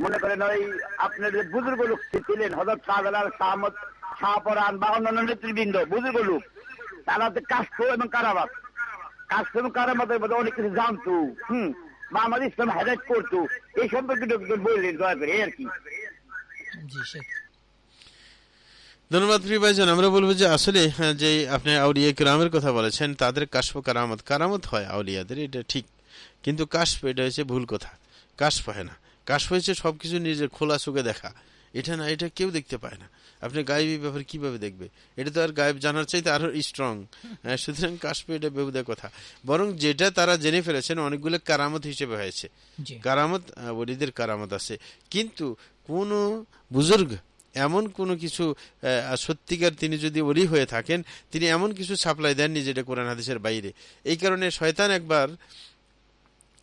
মনে করেন ওই আপনার যে বুজুর্গ লোক ছিলেন হযরত শাহজালাল, শাহমত, শাহপরান বা অন্যান্য নেতৃবৃন্দ, বুজুর্গ লোক, তারা তো কাশফ এবং কারামাত, কাশফ এবং কারামাতের মধ্যে অনেক কিছু জানতো, বা আমাদের ইসলাম হেদায়েত করতো, এই সম্পর্কে বললেন দয়া করে, আর কি। জি শেখ, ধন্যবাদ প্রিয় ভাইজান। আমরা বলবো যে আসলে যে আপনি আউলিয়া কিরামের কথা বলেছেন, তাদের কাশফ কারামত, কারামত হয় আউলিয়াদের, এটা ঠিক, কিন্তু কাশফ এটা হচ্ছে ভুল কথা। কাশফ হয় না, কাশফ হয়েছে সবকিছু নিজের খোলা চোখে দেখা, এটা না, এটা কেউ দেখতে পায় না। আপনি গায়েবী ব্যাপার কিভাবে দেখবে? এটা তো আর গায়েব জানার চাইতে আরো স্ট্রং। সুতরাং কাশফ এটা বেহুদা কথা। বরং যেটা তারা জেনে ফেলেছেন অনেকগুলো কারামত হিসেবে হয়েছে। কারামত, ওলিদের কারামত আছে, কিন্তু কোন বুজুর্গ এমন কোনো কিছু সত্যিকার তিনি যদি ওলি হয়ে থাকেন, তিনি এমন কিছু সাপ্লাই দেননি যেটা কোরআন হাদিসের বাইরে। এই কারণে শয়তান একবার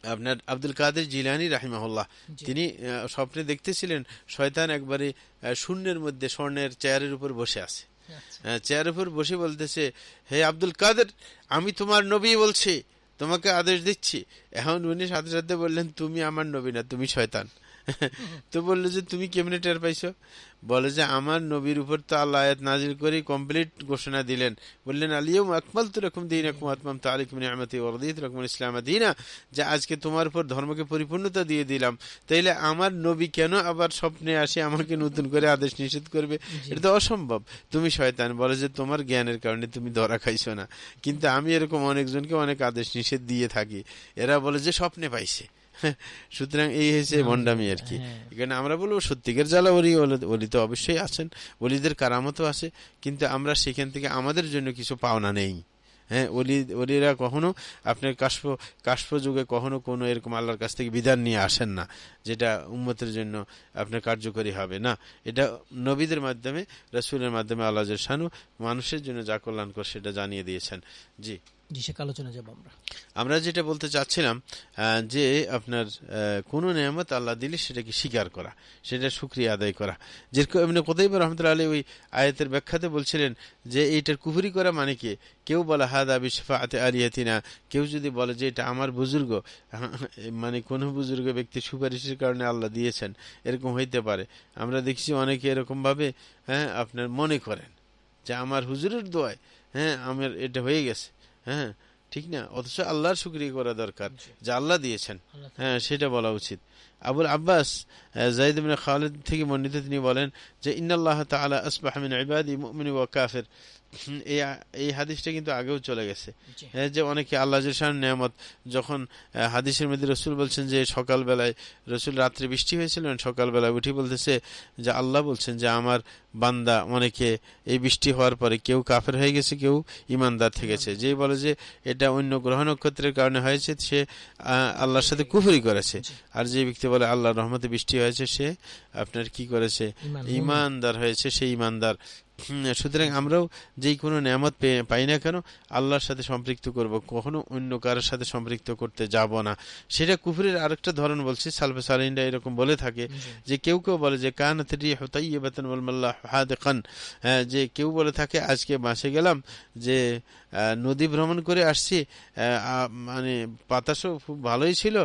আপনার আব্দুল কাদের জিলানী রাহিমাহুল্লাহ, তিনি স্বপ্নে দেখতেছিলেন শয়তান একবারে শূন্যের মধ্যে স্বর্ণের চেয়ারের উপর বসে আছে। চেয়ারের উপর বসে বলতেছে, হে আব্দুল কাদের, আমি তোমার নবী বলছি, তোমাকে আদেশ দিচ্ছি। এখন উনি সাথে সাথে বললেন, তুমি আমার নবী না, তুমি শয়তান। তো বললো যে তুমি কেমনে টের পাইছো? বলে যে আমার নবীর উপর তো আল্লাহ আয়াত নাজিল করে কমপ্লিট ঘোষণা দিলেন, বললেন আলিয়াউমা আকমালতু লাকুম দীনাকুম ওয়া আতমামতু আলাইকুম নি'মাতি ওয়া রাদিতু লাকুমুল ইসলামা দীনা, যে আজকে তোমার উপর ধর্মকে পরিপূর্ণতা দিয়ে দিলাম। তাইলে আমার নবী কেন আবার স্বপ্নে আসে আমাকে নতুন করে আদেশ নিষেধ করবে? এটা তো অসম্ভব। তুমি শয়তান। বলে যে তোমার জ্ঞানের কারণে তুমি ধরা খাইছো না, কিন্তু আমি এরকম অনেকজনকে অনেক আদেশ নিষেধ দিয়ে থাকি, এরা বলে যে স্বপ্নে পাইছে। সুতরাং এই হয়েছে ভণ্ডামি আর কি। এখানে আমরা বলবো সত্যিকার জ্বালা ওলি তো অবশ্যই আছেন, ওলিদের কারামতও আছে, কিন্তু আমরা সেখান থেকে আমাদের জন্য কিছু পাওনা নেই। হ্যাঁ, ওলিরা কখনো আপনার কাশফ যুগে কখনো কোনো এরকম আল্লাহর কাছ থেকে বিধান নিয়ে আসেন না যেটা উম্মতের জন্য আপনার কার্যকরী হবে না। এটা নবীদের মাধ্যমে, রাসূলের মাধ্যমে আল্লাহ শানু মানুষের জন্য যা কল্যাণকর সেটা জানিয়ে দিয়েছেন। জি, আলোচনা যাব আমরা যেটা বলতে চাচ্ছিলাম, যে আপনার কোনো নেয়ামত আল্লাহ দিলে সেটাকে স্বীকার করা, সেটা শুকরিয়া আদায় করা। যেরকম এমনি কুতাইবা রাহমাতুল্লাহ আলাইহি ওই আয়াতের ব্যাখ্যাতে বলছিলেন যে এইটার কুফরি করা মানে কি? কেউ বলে হাদা বিশফাআতি আলিয়াতিনা, কেউ যদি বলে যে এটা আমার বুজুর্গ, মানে কোনো বুজুর্গ ব্যক্তি সুপারিশের কারণে আল্লাহ দিয়েছেন, এরকম হইতে পারে। আমরা দেখছি অনেকে এরকম ভাবে আপনার মনে করেন যে আমার হুজুরের দোয়ায় আমার এটা হয়ে গেছে। হ্যাঁ, ঠিক না? অথচ আল্লাহর শুকরিয়া করা দরকার যে আল্লাহ দিয়েছেন, সেটা বলা উচিত। আবুল আব্বাস যায়েদ ইবনে খালিদ থেকে বর্ণিত, তিনি বলেন যে ইন্নাল্লাহ তাআলা আসবাহা মিন ইবাদি মুমিন ওয়া কাফির। এই হাদিসটা কিন্তু আগেও চলে গেছে, যে অনেকে আল্লাহ শান নেয়ামত, যখন হাদিসের মধ্যে রসুল বলছেন যে সকালবেলায়, রসুল রাত্রে বৃষ্টি হয়েছিল, সকালবেলায় উঠি বলতেছে যে আল্লাহ বলছেন যে আমার বান্দা অনেকে এই বৃষ্টি হওয়ার পরে কেউ কাফের হয়ে গেছে, কেউ ইমানদার থেকেছে। যে বলে যে এটা অন্য গ্রহ নক্ষত্রের কারণে হয়েছে, সে আল্লাহর সাথে কুফরি করেছে। আর যে ব্যক্তি বলে আল্লাহর রহমতে বৃষ্টি হয়েছে, সে আপনার কি করেছে? ইমানদার হয়েছে, সে ইমানদার। সুতরাং আমরাও যেই কোনো নেয়ামত পাই না কেন আল্লাহর সাথে সম্পৃক্ত করব, কখনো অন্য কারোর সাথে সম্পৃক্ত করতে যাব না। সেটা কুফরের আরেকটা ধরন বলছি। সালফে সালিহিনরা এরকম বলে থাকে যে কেউ কেউ বলে যে কানাত রিহু তাইয়্যিবাতান ওয়াল মাল্লাহু হাদিকান, যে কেউ বলে থাকে আজকে বাসে গেলাম, যে নদী ভ্রমণ করে আসছি, মানে বাতাসও খুব ভালোই ছিল,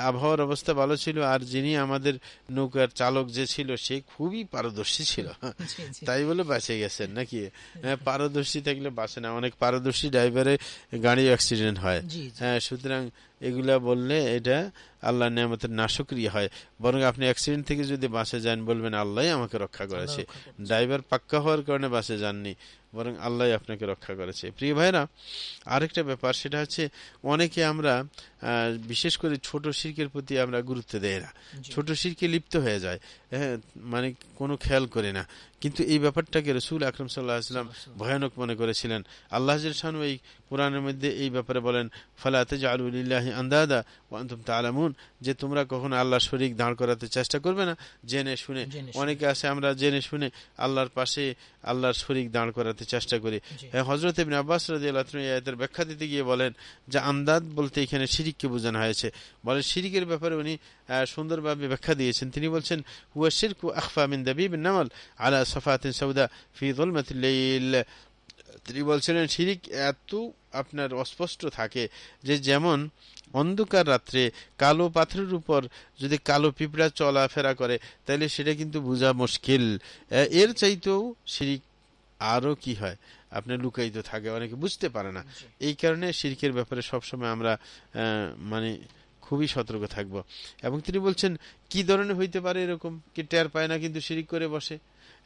আবহাওয়ার অবস্থা ভালো ছিল, আর যিনি আমাদের নৌকার চালক যে ছিল সে খুবই পারদর্শী ছিল, তাই বলে বাঁচে গেছেন নাকি? পারদর্শী থাকলে বাঁচে না, অনেক পারদর্শী ড্রাইভারে গাড়ি অ্যাক্সিডেন্ট হয়। সুতরাং এগুলা বললে এটা আল্লাহ নেয়ামতের নাশুকরিয়া হয়। বরং আপনি অ্যাক্সিডেন্ট থেকে যদি বাঁচে যান, বলবেন আল্লাহ আমাকে রক্ষা করেছে, ড্রাইভার পাক্কা হওয়ার কারণে বাঁচে যাননি, বরং আল্লাহ আপনাকে রক্ষা করেছে। প্রিয় ভাইরা, আরেকটা ব্যাপার, সেটা হচ্ছে অনেকে আমরা বিশেষ করে ছোট শিরকের প্রতি আমরা গুরুত্ব দেই না, ছোট শিরকে লিপ্ত হয়ে যায়, মানে কোনো খেয়াল করে না। কিন্তু এই ব্যাপারটাকে রাসূল আকরাম সাল্লাল্লাহু আলাইহি ওয়াসাল্লাম ভয়ানক মনে করেছিলেন। আল্লাহ শানু এই কোরআনের মধ্যে এই ব্যাপারে বলেন, ফালা তাজআলু লিল্লাহি আনদাদা ওয়া আনতুম তা'লামুন, যে তোমরা কখনো আল্লাহর শরীক দাঁড় করাতে চেষ্টা করবে না জেনে শুনে। অনেকে আছে আমরা জেনে শুনে আল্লাহর পাশে আল্লাহর শরীক দাঁড় করাতে চেষ্টা করি। হযরত ইবনে আব্বাস রাদিয়াল্লাহু আনহু এই আয়াতের ব্যাখ্যা দিতে গিয়ে বলেন যে আন্দাদ বলতে এখানে শিরিককে বোঝানো হয়েছে। বলে শিরিকের ব্যাপারে উনি সুন্দরভাবে ব্যাখ্যা দিয়েছেন। তিনি বলছেন হুয়া শিরকু আখফা মিন দাবিবিন নামল আলা সাফাতিন সাউদা ফি যুলমাতিল লাইল। তিনি বলছিলেন শিরিক এত আপনার অস্পষ্ট থাকে যে যেমন অন্ধকার রাত্রে কালো পাথরের উপর যদি কালো পিঁপড়া চলাফেরা করে তাহলে সেটা কিন্তু বোঝা মুশকিল। এর চাইতেও শিরিক আরও কি হয়, আপনার লুকায়িত থাকে, অনেকে বুঝতে পারে না। এই কারণে শিরকের ব্যাপারে সবসময় আমরা মানে খুবই সতর্ক থাকব। এবং তিনি বলছেন কি ধরনের হইতে পারে এরকম, কি টের পায় না কিন্তু শিরিক করে বসে।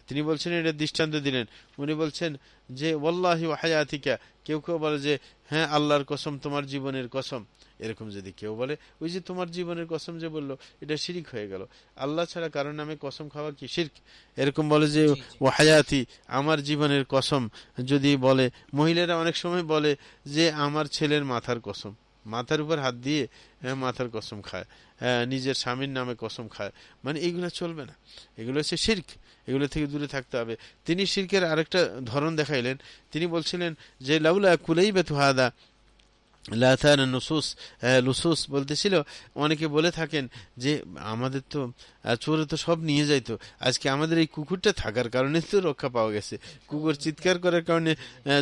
তিনি বলছেন এটা দৃষ্টান্ত দিলেন, উনি বলছেন যে ওয়াল্লাহি ওয়া হায়াতিকা, কেউ কেউ বলে যে হ্যাঁ আল্লাহর কসম, তোমার জীবনের কসম, এরকম যদি কেউ বলে, ওই যে তোমার জীবনের কসম যে বললো এটা শিরিক হয়ে গেল। আল্লাহ ছাড়া কারোর নামে কসম খাওয়া কি শিরক? এরকম বলে যে ও হায়াতি, আমার জীবনের কসম যদি বলে। মহিলারা অনেক সময় বলে যে আমার ছেলের মাথার কসম, মাথার উপর হাত দিয়ে মাথার কসম খায়, নিজের স্বামীর নামে কসম খায়, মানে এগুলো চলবে না, এগুলো হচ্ছে শিরক, এগুলো থেকে দূরে থাকতে হবে। তিনি শিরকের আরেকটা ধরন দেখাইলেন, তিনি বলছিলেন যে লাউলা কুলাইবাতু হাদা লাথান নুসুস, লুসুস বলতেছিল, অনেকে বলে থাকেন যে আমাদের তো চোরে তো সব নিয়ে যাইতো, আজকে আমাদের এই কুকুরটা থাকার কারণে তো রক্ষা পাওয়া গেছে, কুকুর চিৎকার করার কারণে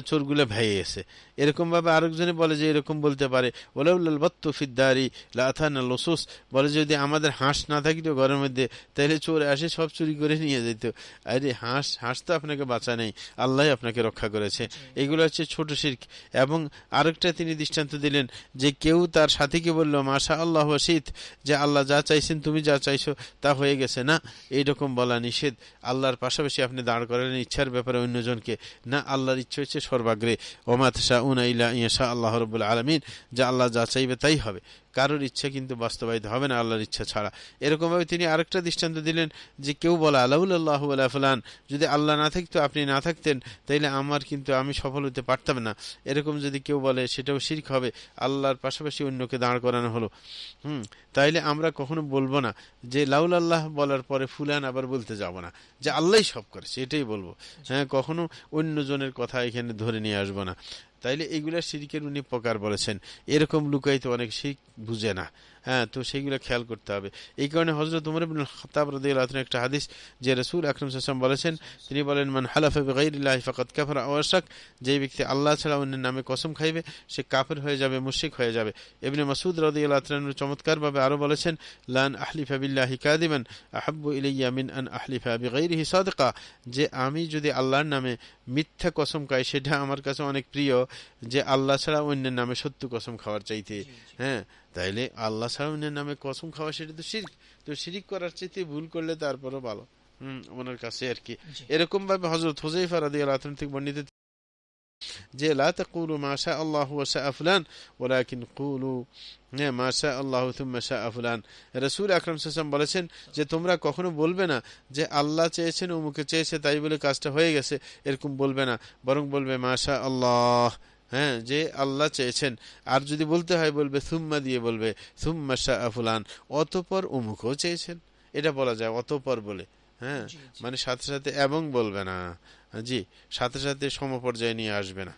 চোরগুলো ভেঙে গেছে। এরকম ভাবে আরেকজনে বলে যে এরকম বলতে পারে ওলাউল বাত্তু ফিদ্দারি লাথান লুসুস, বলে যদি আমাদের হাঁস না থাকতো ঘরের মধ্যে তাহলে চোর আসে সব চুরি করে নিয়ে যেত। আরে হাঁস তো আপনাকে বাঁচা নেই, আল্লাহ আপনাকে রক্ষা করেছে। এগুলো হচ্ছে ছোট শিরক। এবং আরেকটা তিনি দৃষ্টান্ত দিলেন যে কেউ তার সাথীকে বলল মাশা আল্লাহ শীত, যে আল্লাহ যা চাইছেন তুমি যা চাইছো তা হয়ে গেছে, না, এইরকম বলা নিষেধ। আল্লাহর পাশাপাশি আপনি দাঁড় করালেন ইচ্ছার ব্যাপারে অন্যজনকে, না, আল্লাহর ইচ্ছা হচ্ছে সর্বাগ্রে, ওমা তাশাউনা ইল্লা ইনশা আল্লাহ রাব্বুল আলামিন, যে আল্লাহ যা চাইবে তাই হবে, কারোর ইচ্ছা কিন্তু বাস্তবায়িত হবে না আল্লাহর ইচ্ছা ছাড়া। এরকমভাবে তিনি আরেকটা দৃষ্টান্ত দিলেন যে কেউ বলা আল্লাহ আলা ফুলান, যদি আল্লাহ না থাকতো আপনি না থাকতেন তাইলে আমার কিন্তু আমি সফল হতে পারতাম না, এরকম যদি কেউ বলে সেটাও শিরক হবে, আল্লাহর পাশাপাশি অন্যকে দাঁড় করানো হলো। তাইলে আমরা কখনো বলবো না যে লাউল আল্লাহ বলার পরে ফুলান আবার বলতে যাব না যে আল্লাহই সব করেছে, এটাই বলবো। হ্যাঁ, কখনো অন্যজনের কথা এখানে ধরে নিয়ে আসবো না। তাইলে এইগুলা শিরকের উনি প্রকার বলেছেন। এরকম লুকাইতে অনেক শিরক বুঝে না, হ্যাঁ, তো সেইগুলো খেয়াল করতে হবে। এই কারণে হযরত ওমর ইবনে খাত্তাব রাদিয়াল্লাহু আনহু একটা হাদিস যে রাসূল আকরাম সাল্লাল্লাহু আলাইহি ওয়াসাল্লাম বলেছেন, তিনি বলেন মান হালাফা বিগাইরিল্লাহি ফাকাদ কাফারা আও আশরাক, যে ব্যক্তি আল্লাহ ছাড়া অন্যের নামে কসম খাইবে সে কাফির হয়ে যাবে, মুশরিক হয়ে যাবে। ইবনে মাসউদ রাদিয়াল্লাহু আনহু চমৎকারভাবে আরো বলেছেন লান আহলিফা বিল্লাহি কাযিবান আহাব্বু ইলাইয়া মিন আন আহলিফা বিগাইরিহি সাদিকা, যে আমি যদি আল্লাহর নামে মিথ্যা কসম খাই সেটা আমার কাছে অনেক প্রিয় যে আল্লাহ ছাড়া অন্যের নামে সত্য কসম খাওয়ার চাইতে। হ্যাঁ, তাইলে আল্লাহ ছাড়া অন্যের নামে কসম খাওয়া সেটা তো শিরক, তো শিরক করার চাইতে ভুল করলে তারপরও ভালো ওনার কাছে আর কি। এরকম ভাবে হযরত হুযায়ফা রাদিয়াল্লাহু আনহু থেকে বর্ণিত যে লা তাকুলু মা শা আল্লাহু ওয়া শা ফুলান ওয়ালাকিন কুলু মা শা আল্লাহু থুম্মা শা ফুলান। রাসূল আকরাম সাল্লাল্লাহু আলাইহি ওয়াসাল্লাম বলেছেন যে তোমরা কখনো বলবে না যে আল্লাহ চেয়েছেন অমুকে চেয়েছে তাই বলে কাজটা হয়ে গেছে, এরকম বলবে না, বরং বলবে মা শা আল্লাহ, হ্যাঁ, যে আল্লাহ চেয়েছেন। আর যদি বলতে হয় বলবে সুম্মা দিয়ে বলবে সুম্মা শা ফুলান, অতঃপর অমুকও চেয়েছেন, এটা বলা যায় অতঃপর বলে। হ্যাঁ, মানে সাথে সাথে এবং বলবে না, জি, সাথে সাথে সমপর্যায়ে নিয়ে আসবে না।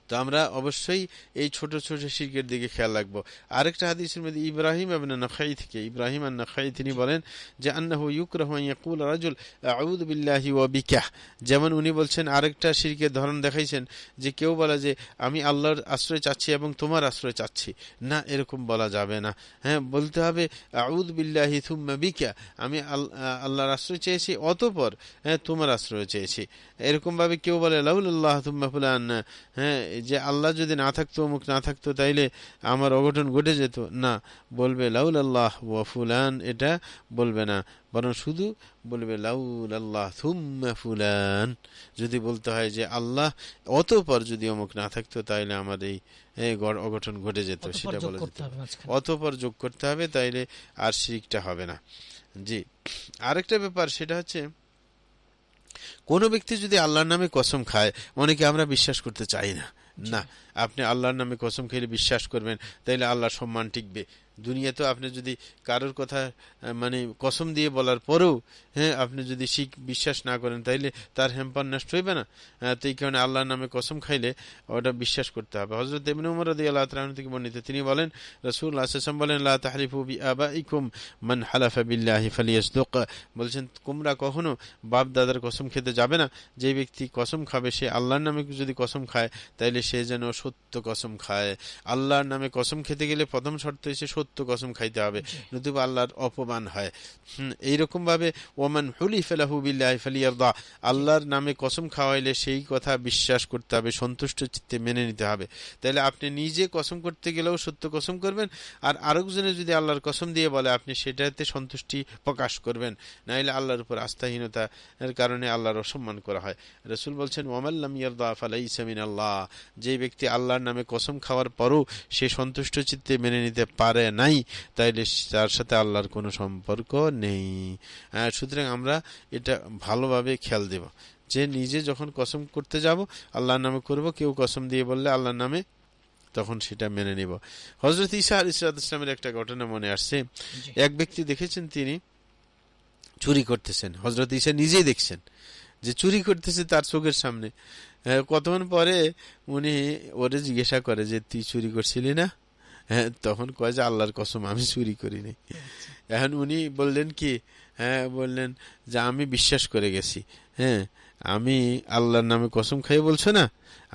তো আমরা অবশ্যই এই ছোট ছোট শিরকের দিকে খেয়াল রাখবো। আরেকটা হাদিসের মধ্যে ইব্রাহিম ইবনে নাখাই থেকে, ইব্রাহিম আন-নাখাই তিনি বলেন যে আন্নাহু ইউকরাহু আন ইয়াকুল রাজুল আউযু বিল্লাহি ওয়া বিকা, যেমন উনি বলছেন আরেকটা শিরকের ধরন দেখাইছেন যে কেউ বলে যে আমি আল্লাহর আশ্রয় চাচ্ছি এবং তোমার আশ্রয় চাচ্ছি, না, এরকম বলা যাবে না। হ্যাঁ, বলতে হবে আউযু বিল্লাহি থুম্মা বিকা, আমি আল্লাহর আশ্রয় চেয়েছি অতঃপর তোমার আশ্রয় চেয়েছি। এরকম ভাবে কেউ বলে লাউলাল্লাহ থুম্মা ফুলান, হ্যাঁ, যে আল্লাহ যদি না থাকতো অমুক না থাকতো তাইলে আমার অঘটন ঘটে যেত, না, বলবে লাউলাল্লাহ ওয়া ফুলান, এটা বলবে না, বরং শুধু বলবে লাউলাল্লাহ থুম্মা ফুলান। যদি বলতে হয় যে আল্লাহ অতঃপর যদি অমুক না থাকতো তাইলে আমার এই অঘটন ঘটে যেত, সেটা বলে যেতে হবে, অতঃপর যোগ করতে হবে, তাইলে আর শিরকটা হবে না। জি, আরেকটা ব্যাপার সেটা হচ্ছে কোন ব্যক্তি যদি আল্লাহর নামে কসম খায়, অনেকে আমরা বিশ্বাস করতে চাই না, না, আপনি আল্লাহর নামে কসম খেলে বিশ্বাস করবেন তাইলে আল্লাহর সম্মান টিকবে। দুনিয়াতেও আপনি যদি কারোর কথা মানে কসম দিয়ে বলার পরেও হ্যাঁ আপনি যদি বিশ্বাস না করেন তাইলে তার হেম্পার নষ্ট হইবে না। তো এই কারণে আল্লাহর নামে কসম খাইলে ওটা বিশ্বাস করতে হবে। হযরত ইবনে উমর রাদিয়াল্লাহু তাআলা থেকে বর্ণিত, তিনি বলেন রাসূলুল্লাহ সাল্লাল্লাহু আলাইহি ওয়াসাল্লাম বলেন লা তাহলিফু বিআবাইকুম মান হালাফা বিল্লাহি ফালিয়াসদুক, বলছেন তোমরা কখনো বাপ দাদার কসম খেতে যাবে না, যে ব্যক্তি কসম খাবে সে আল্লাহর নামে যদি কসম খায় তাইলে সে যেন সত্য কসম খায়। আল্লাহর নামে কসম খেতে গেলে প্রথম শর্ত হচ্ছে সত্য কসম খাইতে হবে, নতুবা আল্লাহর অপমান হয়। এইরকম ভাবে ওমান হুলিফা লাহু বিল্লাহি ফালিয়ারদা, আল্লাহর নামে কসম খাওয়াইলে সেই কথা বিশ্বাস করতে হবে, সন্তুষ্ট চিত্তে মেনে নিতে হবে। তাহলে আপনি নিজে কসম করতে গেলেও সত্য কসম করবেন, আর আরেকজনে যদি আল্লাহর কসম দিয়ে বলে আপনি সেটাতে সন্তুষ্টি প্রকাশ করবেন, নাইলে আল্লাহর উপর আস্থাহীনতার কারণে আল্লাহর অসম্মান করা হয়। রাসূল বলছেন ওয়ামাল্লাম ইয়ারদা ফালাইসা মিনাল্লাহ, যে ব্যক্তি আল্লাহর নামে কসম খাওয়ার পরও সে সন্তুষ্ট চিত্তে মেনে নিতে পারে নাই, তাইলে তার সাথে আল্লাহর কোনো সম্পর্ক নেই। সুতরাং আমরা এটা ভালোভাবে খেয়াল দেব যে নিজে যখন কসম করতে যাব আল্লাহর নামে করব, কেউ কসম দিয়ে বললে আল্লাহর নামে, তখন সেটা মেনে নিব। হযরত ঈসা আলাইহিস সালামের একটা ঘটনা মনে আসছে। এক ব্যক্তি দেখেছেন তিনি চুরি করতেছেন, হযরত ঈসা নিজেই দেখছেন যে চুরি করতেছে তার চোখের সামনে। কতক্ষণ পরে উনি ওরে জিজ্ঞাসা করে যে তুই চুরি করছিলি না? তখন কয় যে আল্লাহর কসম আমি চুরি করিনি। এখন উনি বললেন কি, বললেন যে আমি বিশ্বাস করে গেছি, আমি আল্লাহর নামে কসম খাই বলছো না,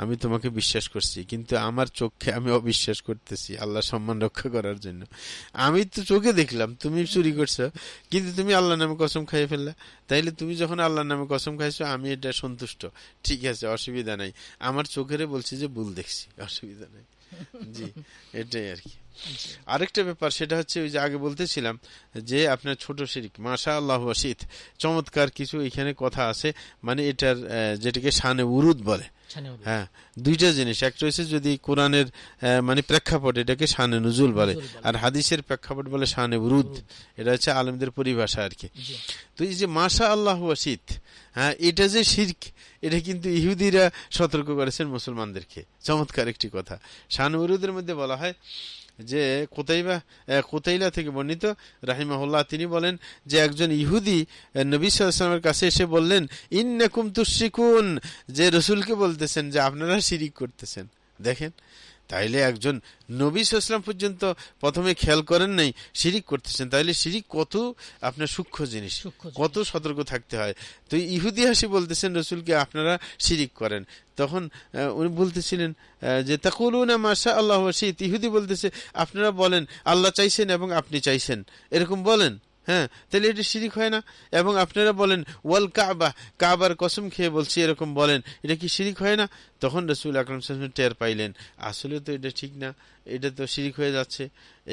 আমি তোমাকে বিশ্বাস করছি, কিন্তু আমার চোখে আমি অবিশ্বাস করতেছি আল্লাহর সম্মান রক্ষা করার জন্য। আমি তো চোখে দেখলাম তুমি চুরি করছো, কিন্তু তুমি আল্লাহর নামে কসম খাইয়ে ফেললা। তাইলে তুমি যখন আল্লাহর নামে কসম খাইছো আমি এটা সন্তুষ্ট, ঠিক আছে, অসুবিধা নাই, আমার চোখেরে বলছি যে ভুল দেখছি, অসুবিধা নাই। জি, এটাই আর কি। আরেকটা ব্যাপার সেটা হচ্ছে ওই যে আগে বলতেছিলাম যে আপনার ছোট শিরক, মাশা আল্লাহ ওয়াশিত, চমৎকার কিছু এখানে কথা আছে, মানে এটার যেটাকে শানে উরুদ বলে। দুইটা জিনিস, একটা হচ্ছে যদি কোরআনের মানে প্রেক্ষাপট এটাকে শানে নুজুল বলে, আর হাদিসের প্রেক্ষাপট বলে শানে উরুদ। এটা হচ্ছে আলেমদের পরিভাষা আর কি। তো এই যে মাশা আল্লাহ ওয়াশিত, এটা যে শিরক, এটা কিন্তু ইহুদিরা সতর্ক করেছেন মুসলমানদেরকে। চমৎকার একটি কথা। শানে উরুদের মধ্যে বলা হয় যে কুতাইলা থেকে বর্ণিত রাহিমাহুল্লাহ, তিনি বলেন যে একজন ইহুদি নবী সাল্লাল্লাহু আলাইহি ওয়াসাল্লামের কাছে এসে বললেন ইন্নাকুম তুশরিকুন, যে রাসূলকে বলতেছেন যে আপনারা শিরিক করতেছেন। দেখেন, তাইলে একজন নবী সাল্লাল্লাহু আলাইহি ওয়াসাল্লাম পর্যন্ত প্রথমে খেয়াল করেন নাই শিরিক করতেছেন, তাইলে শিরিক কত আপনার সূক্ষ্ম জিনিস, কত সতর্ক থাকতে হয়। তো ইহুদি হাসি বলতেছেন রাসূলকে আপনারা শিরিক করেন। তখন উনি বলতেছিলেন যে তাকুলুনা মাশা আল্লাহ ওয়া শিত, ইহুদি বলতেছে আপনারা বলেন আল্লাহ চাইছেন এবং আপনি চাইছেন, এরকম বলেন, তাহলে এটা শিরিক হয় না? এবং আপনারা বলেন ওয়াল কাবা, কাবার কসম খেয়ে বলছি, এরকম বলেন, এটা কি শিরিক হয় না? তখন রাসূল আকরাম সাল্লাল্লাহু আলাইহি ওয়াসাল্লাম টের পাইলেন আসলে তো এটা ঠিক না, এটা তো শিরিক হয়ে যাচ্ছে।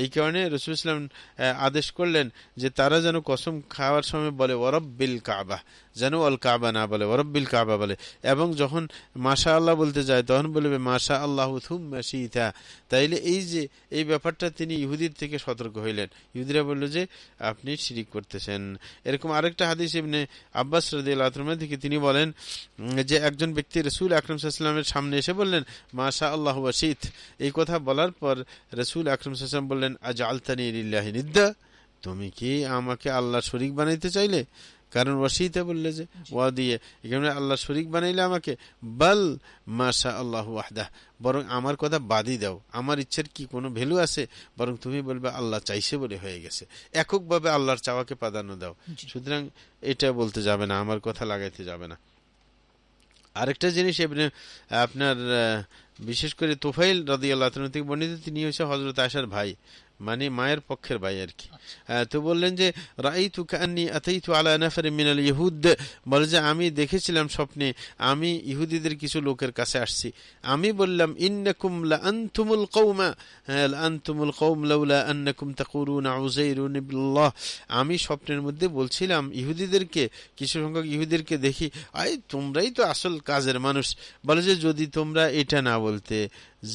এই কারণে রাসূল সাল্লাল্লাহু আলাইহি ওয়াসাল্লাম আদেশ করলেন যে তারা যেন কসম খাওয়ার সময় বলে ওয়ারাব্বিল কাবা, যেন অল কাবা না বলে, ওয়ারাব্বিল কাবা বলে। এবং যখন মাশা আল্লাহ বলতে যায় তখন বলবে মাশা আল্লাহু থুম্মা শিতা। তাইলে এই যে এই ব্যাপারটা তিনি ইহুদির থেকে সতর্ক হইলেন। ইহুদিরা বলল যে আপনি শিরিক করতেছেন। এরকম আরেকটা হাদিস ইবনে আব্বাস রাদিয়াল্লাহু আনহু থেকে তিনি বলেন যে একজন ব্যক্তি রাসূল আকরাম সাল্লাল্লাহু আলাইহি ওয়াসাল্লামের সামনে এসে বললেন মাশা আল্লাহু ওয়া শিত। এই কথা বলার পর রাসূল আকরাম সাল্লাল্লাহু আলাইহি ওয়াসাল্লাম বললেন আজআলতানি লিল্লাহি নিদ্দা, তুমি কি আমাকে আল্লাহর শরীক বানাইতে চাইলে? কারণ ওয়াসিতা বললে যে ওয়া দিয়ে, এখানে আল্লাহ শরীক বানাইলে আমাকে, বাল মাশা আল্লাহু ওয়াহদাহ, বরং আমার কথা বাদই দাও, আমার ইচ্ছার কি কোনো ভ্যালু আছে? বরং তুমি বলবে আল্লাহ চাইছে বলে হয়ে গেছে, এককভাবে আল্লাহর চাওয়াকে প্রাধান্য দাও। সুতরাং এটা বলতে যাবে না, আমার কথা লাগাইতে যাবে না। আরেকটা জিনিস আপনার বিশেষ করে তুফাইল রাদিয়াল্লাহু আনহু থেকে বর্ণিত, তিনি হচ্ছে হযরত আয়েশার ভাই, মানে মায়ের পক্ষের ভাই আর কি। তো বললেন যে রাআইতু কাআন্নী আতাইতু আলা নাফারিন মিনাল ইহুদ, বলে যে আমি দেখেছিলাম স্বপ্নে আমি ইহুদিদের কিছু লোকের কাছে আসছি। আমি বললাম ইন্নাকুম লা আনতুমুল কওমা লা আনতুমুল কওম লাউলা আন্নাকুম তাকুলুনা উযাইরুন ইবনুল্লাহ। আমি স্বপ্নের মধ্যে বলছিলাম ইহুদিদেরকে, কিছু সংখ্যক ইহুদিদেরকে দেখি, তোমরাই তো আসল কাজের মানুষ। বলে যে যদি তোমরা এটা না বলতে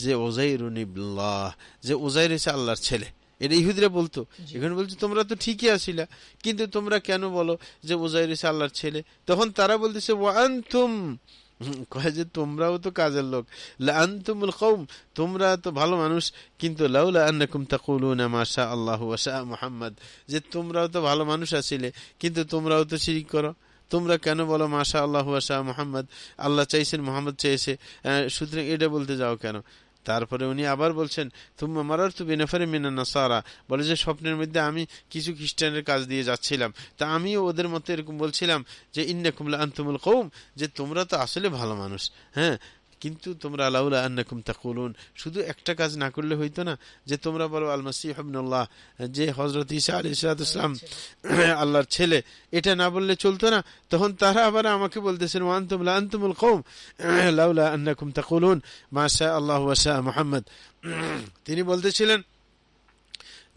যে উযাইরুন ইবনুল্লাহ, যে উযাইর হচ্ছে আল্লাহর ছেলে, এটা ইহুদিরা বলতো। এখানে বলছে তোমরা তো ঠিকই আছিলা, কিন্তু তোমরা কেন বলো যে উযাইর হচ্ছে আল্লাহর ছেলে? তখন তারা বলতেছে ওয়া আনতুম, কয় যে তোমরাও তো কাজের লোক, লা আনতুমুল কওম, তোমরা তো ভালো মানুষ, কিন্তু লাউলা আন্নাকুম তাকুলুনা মা শা আল্লাহু ওয়া শা মুহাম্মদ, যে তোমরাও তো ভালো মানুষ আছিলে, কিন্তু তোমরাও তো শিরক করো। তোমরা কেন বলো মাশা আল্লাহ ওয়া শা মুহাম্মদ, আল্লাহ চাইছেন মুহাম্মদ চেয়েছে, সুতরাং এটা বলতে যাও কেন? তারপরে উনি আবার বলছেন তুম্মা মারারতু বিনাফারিন মিনান নাসারা, বলে যে স্বপ্নের মধ্যে আমি কিছু খ্রিস্টানের কাজ দিয়ে যাচ্ছিলাম, তা আমিও ওদের মতো এরকম বলছিলাম যে ইন্নাকুম লা আনতুমুল কওম, যে তোমরা তো আসলে ভালো মানুষ, কিন্তু তোমরা লাউলা আন্নাকুম তাকুলুন, শুধু একটা কাজ না করলে হইতো না, যে তোমরা বলো আল মাসীহ ইবনুল্লাহ, যে হযরত ঈসা আলাইহিস সালাম আল্লাহর ছেলে, এটা না বললে চলতো না? তখন তারা আবার আমাকে বলতেছেন ওয়া আনতুম লা আনতুমুল কওম লাউলা আন্নাকুম তাকুলুন মা শা আল্লাহু ওয়া শা মুহাম্মদ। তিনি বলতেছিলেন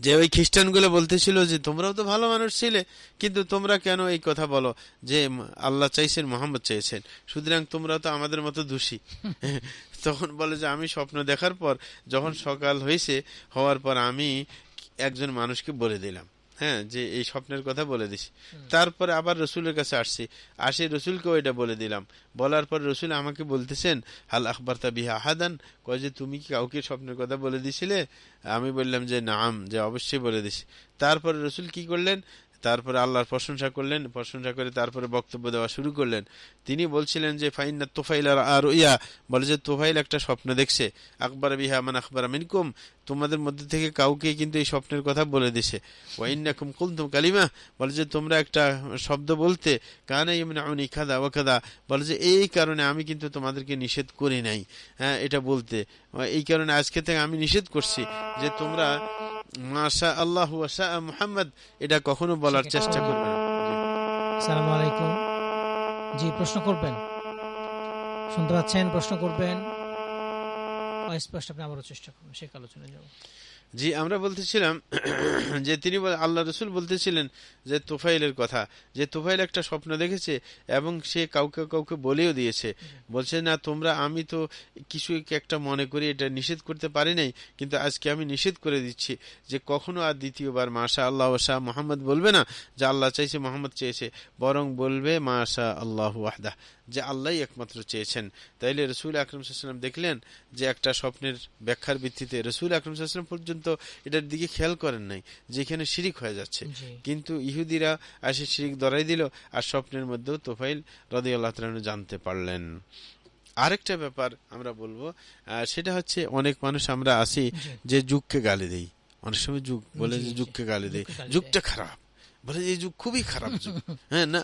যে ওই খ্রিস্টানগুলো বলতেছিল যে তোমরাও তো ভালো মানুষ ছিলে, কিন্তু তোমরা কেন এই কথা বলো যে আল্লাহ চাইছেন, মোহাম্মদ চাইছেন, সুতরাং তোমরা তো আমাদের মতো দোষী। তখন বলে যে আমি স্বপ্ন দেখার পর, যখন সকাল হয়েছে, হওয়ার পর আমি একজন মানুষকে বলে দিলাম, হ্যাঁ, যে এই স্বপ্নের কথা বলে দিছি। তারপরে আবার রসুলের কাছে আসি রসুলকেও এটা বলে দিলাম। বলার পর রসুল আমাকে বলতেছেন হাল আখবারতা বিহা আহাদান, কয় যে তুমি কি কাউকে স্বপ্নের কথা বলে দিছিলে? আমি বললাম যে নাম, যে অবশ্যই বলে দিছি। তারপরে রসুল কি করলেন? তারপরে আল্লাহর প্রশংসা করলেন, প্রশংসা করে তারপরে বক্তব্য দেওয়া শুরু করলেন। তিনি বলছিলেন যে ফাইন্না তোফাইল আর ইয়া, বলে যে তোফাইল একটা স্বপ্ন দেখছে, আকবর বিহা মান আখবর মিনকুম, তোমাদের মধ্যে থেকে কাউকে কিন্তু এই স্বপ্নের কথা বলে দিছে। ওয়াইন্নাকুম কুলতুম কালিমা, বলে যে তোমরা একটা শব্দ বলতে, কানা ইয়ামনাউনি কাযা ওয়া কাযা, বলে যে এই কারণে আমি কিন্তু তোমাদেরকে নিষেধ করি নাই, হ্যাঁ, এটা বলতে, এই কারণে আজকে থেকে আমি নিষেধ করছি যে তোমরা মাশা আল্লাহু ওয়া শা মুহাম্মদ এটা কখনো বলার চেষ্টা করবে না। আসসালামু আলাইকুম। জি, প্রশ্ন করবেন, শুনতে পাচ্ছেন? প্রশ্ন করবেন, স্পষ্ট আপনি আবারও চেষ্টা করুন, শেখ আলোচনায় যাব। জি, আমরা বলতেছিলাম যে তিনি আল্লাহ রসুল বলতেছিলেন যে তোফাইলের কথা, যে তোফাইল একটা স্বপ্ন দেখেছে এবং সে কাউকে কাউকে বলেও দিয়েছে। বলছে না তোমরা, আমি তো কিছু একটা মনে করি, এটা নিষেধ করতে পারি নাই, কিন্তু আজকে আমি নিষেধ করে দিচ্ছি যে কখনো আর দ্বিতীয়বার মাশা আল্লাহ ওয়া শা মুহাম্মদ বলবে না, যে আল্লাহ চাইছে মোহাম্মদ চেয়েছে, বরং বলবে মাশা আল্লাহু ওয়াহদাহ, যে আল্লাহই একমাত্র চেয়েছেন। তাইলে রসুল আকরাম সাল্লাল্লাহু আলাইহি ওয়াসাল্লাম দেখলেন যে একটা স্বপ্নের ব্যাখ্যার ভিত্তিতে রসুল আকরাম সাল্লাল্লাহু আলাইহি ওয়াসাল্লাম পর্যন্ত এটার দিকে খেয়াল করেন নাই, যেখানে শিরিক হয়ে যাচ্ছে, কিন্তু ইহুদিরা এসে শিরিক ধরাই দিল, আর স্বপ্নের মধ্যেও তোফাইল রাদিয়াল্লাহু তাআলা আনহু জানতে পারলেন। আরেকটা ব্যাপার আমরা বলবো, সেটা হচ্ছে অনেক মানুষ আমরা আছি যে যুগকে গালি দেই, অনেক সময় যুগ বলে যে যুগকে গালি দেই, যুগটা খারাপ, বলে এই যুগ খুবই খারাপ যুগ, হ্যাঁ, না,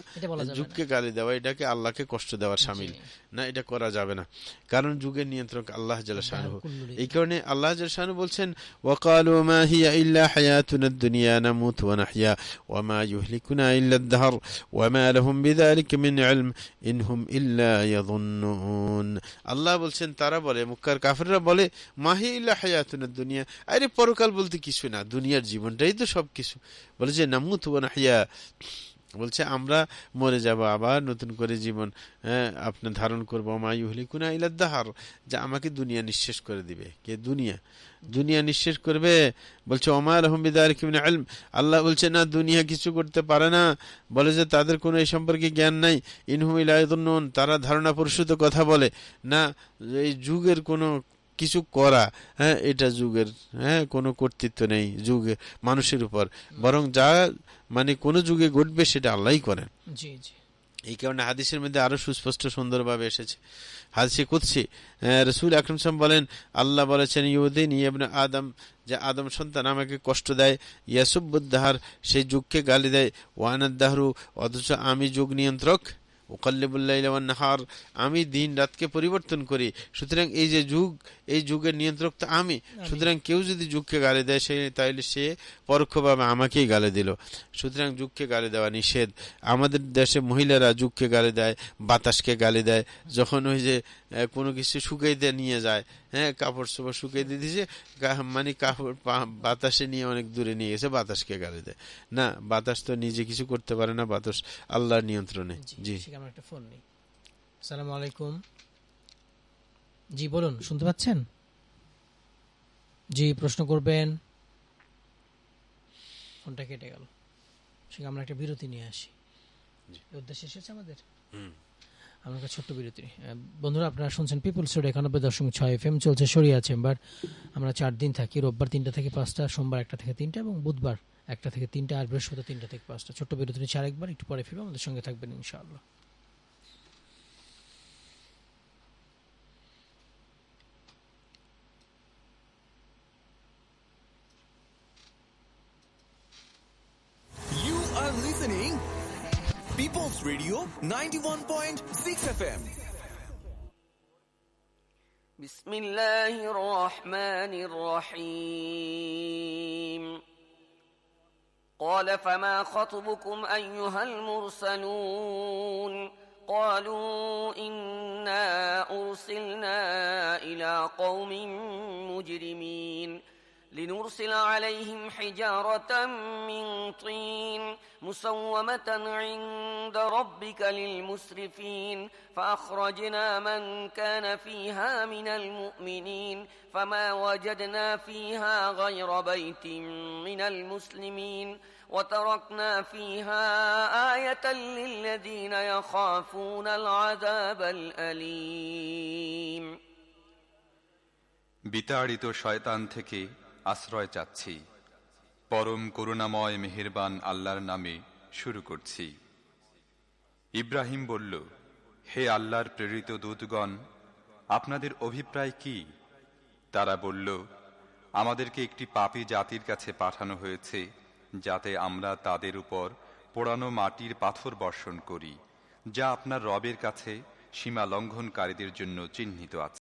যুগকে গালি দেওয়া এটাকে আল্লাহকে কষ্ট দেওয়ার শামিল না, এটা করা যাবে না, কারণ যুগের নিয়ন্ত্রক আল্লাহ জাল্লা শানুহু। এই কারণে আল্লাহ জাল্লা শানুহু বলছেন ওয়াকালু মা হিয়া ইল্লা হায়াতুনা দুনিয়া নামুতু ওয়া নাহইয়া ওয়া মা ইউহলিকুনা ইল্লা আদ-দাহর ওয়া মা লাহুম বিযালিকা মিন ইলম ইনহুম ইল্লা ইয়াযুন্নুন। আল্লাহ বলছেন তারা বলে, মক্কার কাফিররা বলে, মা হিয়া ইল্লা হায়াতুনা দুনিয়া, আরে পরকাল বলতে কিছু না, দুনিয়ার জীবনটাই তো সবকিছু। বলে যে নামুতু ওয়া নাহইয়া, বলছে আমরা মরে যাব, আবার নতুন করে জীবন আপনি ধারণ করবো। মা ইউহলিকুনা ইলা দাহর, যে আমাকে দুনিয়া নিঃশেষ করে দিবে, কে? দুনিয়া নিঃশেষ করবে। বলছে ওমা লাহুম বিযালিকা মিন ইলম, আল্লাহ বলছে না, দুনিয়া কিছু করতে পারে না। বলে যে তাদের কোনো এই সম্পর্কে জ্ঞান নাই। ইনহুম ইল্লা ইয়াযুন্নুন, তারা ধারণা প্রসূত কথা বলে না। এই যুগের কোনো কিছু করা, হ্যাঁ, এটা যুগের, হ্যাঁ, কোনো কর্তৃত্ব নেই যুগে মানুষের উপর, বরং যা মানে কোন যুগে ঘটবে সেটা আল্লাহই করেন। জি জি। এই কারণে হাদিসের মধ্যে আরো সুস্পষ্ট সুন্দরভাবে এসেছে, হাদিসে কুদসি রাসূল আকরাম সাল্লাল্লাহু আলাইহি ওয়াসাল্লাম বলেন, আল্লাহ বলেছেন ইউদিনি ইবনে আদম, যে আদম সন্তান আমাকে কষ্ট দেয়, ইয়াসুবুদ-দাহর, সেই যুগকে গালি দেয়, ওয়ানাদ-দাহরু, অথচ আমি যুগ নিয়ন্ত্রক, উকাল্লিবুল লাইলা ওয়ান নাহার, আমি দিন রাতকে পরিবর্তন করি। সুতরাং এই যে যুগ, এই যুগের নিয়ন্ত্রক তো আমি। সুতরাং কেউ যদি যুগকে গালি দেয় তাইলে সে পরোক্ষভাবে আমাকেই গালি দিল। সুতরাং যুগকে গালি দেওয়া নিষেধ। আমাদের দেশে মহিলারা যুগকে গালি দেয়, বাতাসকে গালি দেয়। যখন ওই যে কোনো কিছু শুকাইতে নিয়ে যায়, হ্যাঁ, কাপড় চোপড় শুকাইতে দিয়েছে, মানে কাপড় বাতাসে নিয়ে অনেক দূরে নিয়ে গেছে, বাতাসকে গালি দেয়। না, বাতাস তো নিজে কিছু করতে পারে না, বাতাস আল্লাহর নিয়ন্ত্রণে। জি, আমরা একটা ফোন নেই। আসসালামু আলাইকুম। জি বলুন, শুনতে পাচ্ছেন? জি, প্রশ্ন করবেন। ফোনটা কেটে গেল, সেখানে আমরা একটা বিরতি নিয়ে আসি। উদ্দেশ্য এসেছে আমাদের, আমরা একটা ছোট্ট বিরতি। বন্ধুরা, আপনারা শুনছেন পিপলস রেডিও 91.6 FM, চলছে শরিয়া চেম্বার। আমরা 4 দিন থাকি, রোববার 3টা থেকে 5টা, সোমবার 1টা থেকে 3টা এবং বুধবার 1টা থেকে 3টা, আর বৃহস্পতিবার 3টা থেকে 5টা। ছোট্ট বিরতি নিচ্ছি আরেকবার, একটু পরে ফিরবো, আমাদের সঙ্গে থাকবেন ইনশাআল্লাহ। You are listening People's Radio 91.6 FM. بسم الله الرحمن الرحيم قال فما خطبكم أيها المرسلون قالوا إنا أرسلنا إلى قوم مجرمين لنرسل عليهم حجارة من طين مسومة عند ربك للمسرفين فأخرجنا من كان فيها من المؤمنين فما وجدنا فيها غير بيت من المسلمين وتركنا فيها آية للذين يخافون العذاب الأليم বিতাড়িত শয়তান থেকে আশ্রয় চাচ্ছি পরম করুণাময় মেহেরবান আল্লাহর নামে শুরু করছি। ইব্রাহিম বলল, হে আল্লাহর প্রেরিত দূতগণ, আপনাদের অভিপ্রায় কি? তারা বলল, আমাদেরকে একটি পাপী জাতির কাছে পাঠানো হয়েছে যাতে আমরা তাদের উপর পোড়ানো মাটির পাথর বর্ষণ করি, যা আপনার রবের কাছে সীমা লঙ্ঘনকারীদের জন্য চিহ্নিত আছে।